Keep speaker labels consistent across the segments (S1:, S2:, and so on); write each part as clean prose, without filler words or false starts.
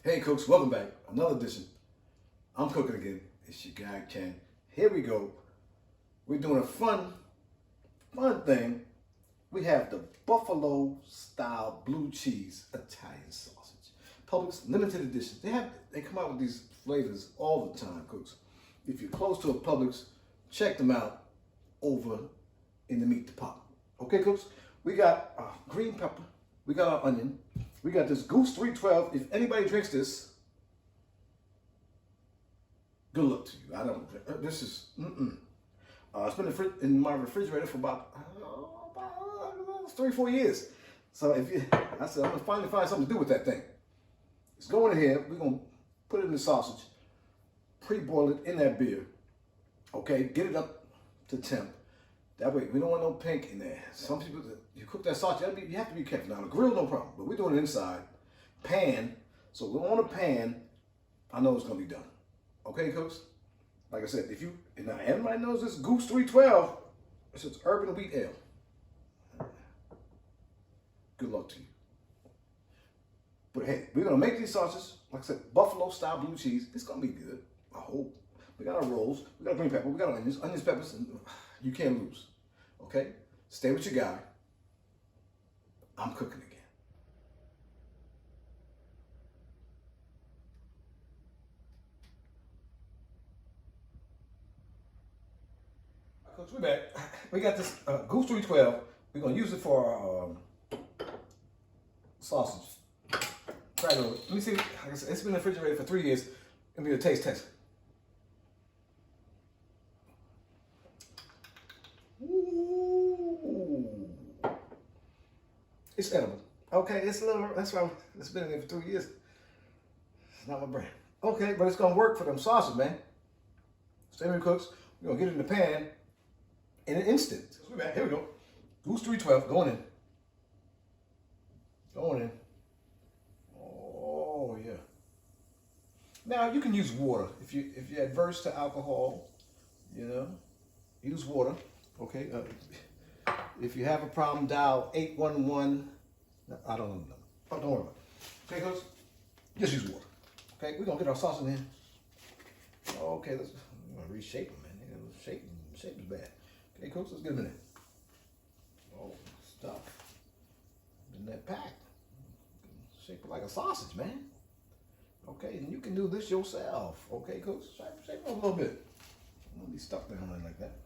S1: Hey cooks, welcome back. Another edition. I'm cooking again. It's your guy Ken. Here we go. We're doing a fun thing. We have the buffalo style blue cheese Italian sausage. Publix limited edition. They come out with these flavors all the time, cooks. If you're close to a Publix, check them out over in the meat department. Okay, cooks? We got green pepper. We got our onion. We got this Goose 312. If anybody drinks this, good luck to you. I don't. This is. It's been in my refrigerator for about 3-4 years. So I said I'm gonna finally find something to do with that thing. It's going in here. We're gonna put it in the sausage, pre-boil it in that beer. Okay, get it up to temp. That way, we don't want no pink in there. Some people, you cook that sausage, you have to be careful. Now, the grill, no problem, but we're doing it inside. Pan, so we're on a pan, I know it's gonna be done. Okay, cooks? Like I said, now everybody knows this Goose 312, it's just urban wheat ale. Good luck to you. But hey, we're gonna make these sausages, like I said, buffalo style blue cheese. It's gonna be good, I hope. We got our rolls, we got green pepper, we got onions, peppers, and you can't lose. Okay? Stay with your guy. I'm cooking again. Coach, we're back. We got this Goose 312. We're gonna use it for our sausage. Try it over. Let me see. Like I said, it's been in the refrigerator for 3 years. Let me get a taste test. It's edible. Okay, it's a little, that's why it's been in there for 3 years. It's not my brand. Okay, but it's gonna work for them sausages, man. Stay with me, cooks. We're gonna get it in the pan in an instant. We're back. Here we go. Goose 312, going in. Going in. Oh yeah. Now you can use water if you're adverse to alcohol. You know, use water. Okay. If you have a problem, dial 811. I don't know. Oh, don't worry about it. Okay, cooks? Just use water. Okay, we're gonna get our sauce in here. Okay, we're gonna reshape them, man. Shape is bad. Okay, cooks, let's get them in there. Oh, stuff. In that pack. Shape it like a sausage, man. Okay, and you can do this yourself. Okay, cooks? Shape it a little bit. Don't be stuck there like that.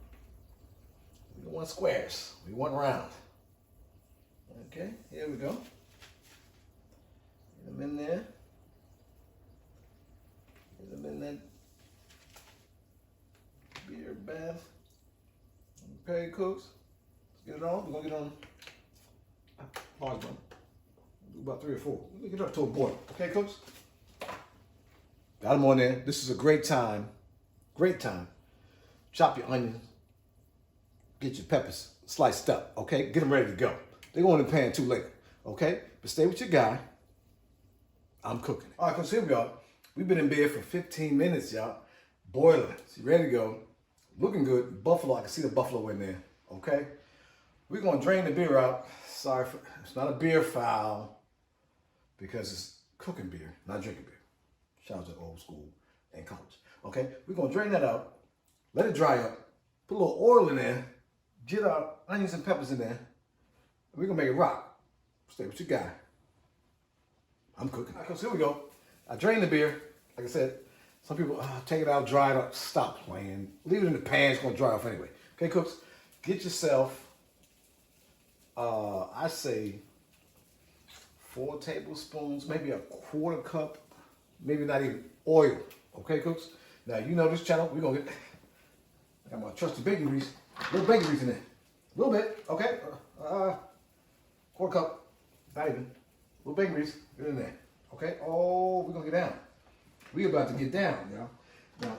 S1: We don't want squares. We want round. Okay, here we go. Get them in there. Get them in that beer bath. Okay, cooks. Let's get it on. We're going to get on large one. Do about 3 or 4. Let me get up to a boil. Okay, cooks? Got them on there. This is a great time. Great time. Chop your onions. Get your peppers sliced up, okay? Get them ready to go. They go in the pan too later, okay? But stay with your guy. I'm cooking. All right, cooks, here we are. We've been in bed for 15 minutes, y'all. Boiling. So you ready to go. Looking good. Buffalo, I can see the buffalo in there, okay? We're going to drain the beer out. Sorry, it's not a beer foul because it's cooking beer, not drinking beer. Shout out to old school and college, okay? We're going to drain that out. Let it dry up. Put a little oil in there. Get our onions and peppers in there. We're gonna make it rock. Stay with your guy. I'm cooking. All right, here we go. I drained the beer. Like I said, some people take it out, dry it up. Stop playing. Leave it in the pan. It's gonna dry off anyway. Okay, cooks. Get yourself. I say 4 tablespoons, maybe a 1/4 cup, maybe not even oil. Okay, cooks. Now you know this channel. We're gonna get. I got my trusty bacon grease. A little bacon grease in there. A little bit, okay? 1/4 cup, not even. A little bacon grease, get in there, okay? Oh, we're gonna get down. We about to get down, y'all. Now,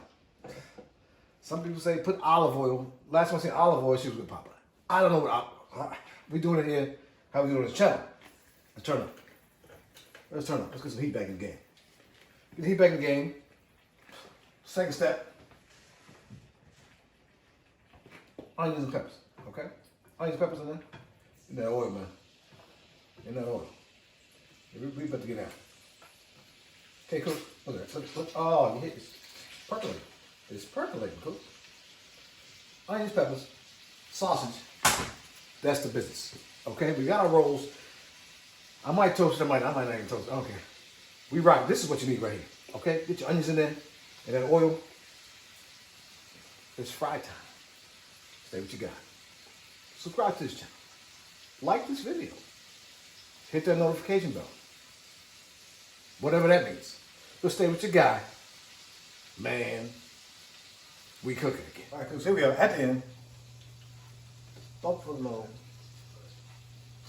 S1: some people say put olive oil. Last one I seen olive oil, she was with Papa. I don't know what we doing it here, how we doing this channel. Let's turn up. Let's turn up. Let's get some heat back in the game. Get the heat back in the game. Second step. Onions and peppers, okay? Onions, peppers in there. In that oil, man. In that oil. We about to get out. Okay, cook. Look at that. Look. Oh, you hit it's percolating. It's percolating, cook. Onions, peppers, sausage. That's the business. Okay, we got our rolls. I might toast it, I might not even toast it. I don't care. We rock. This is what you need right here. Okay, get your onions in there and that oil. It's fry time. Say what you got. Subscribe to this channel. Like this video. Hit that notification bell. Whatever that means. But stay with your guy. Man, we cooking again. All right, cooks, here we are at the end. Buffalo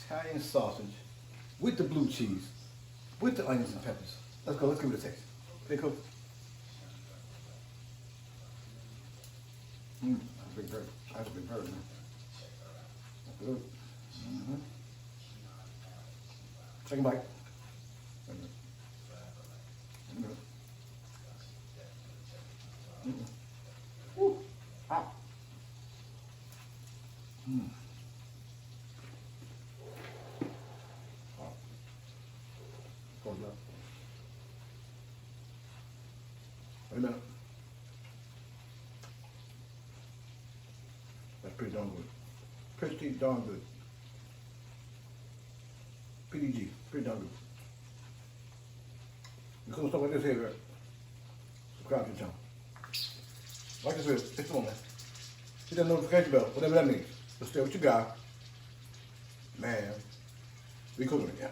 S1: Italian sausage with the blue cheese, with the onions and peppers. Let's go, let's give it a taste. Okay, cook. That's a big bird. That's a big bird, man. That's good. Mm-hmm. Second bite. Woo. Hot. Wait a minute. That's pretty darn good. Pretty darn good. PDG. Pretty darn good. You cool stuff like this here, right? Subscribe to the channel. Like I said, it's on, man. Hit that notification bell, whatever that means. Let's stay with your guy. Man, we cooking again.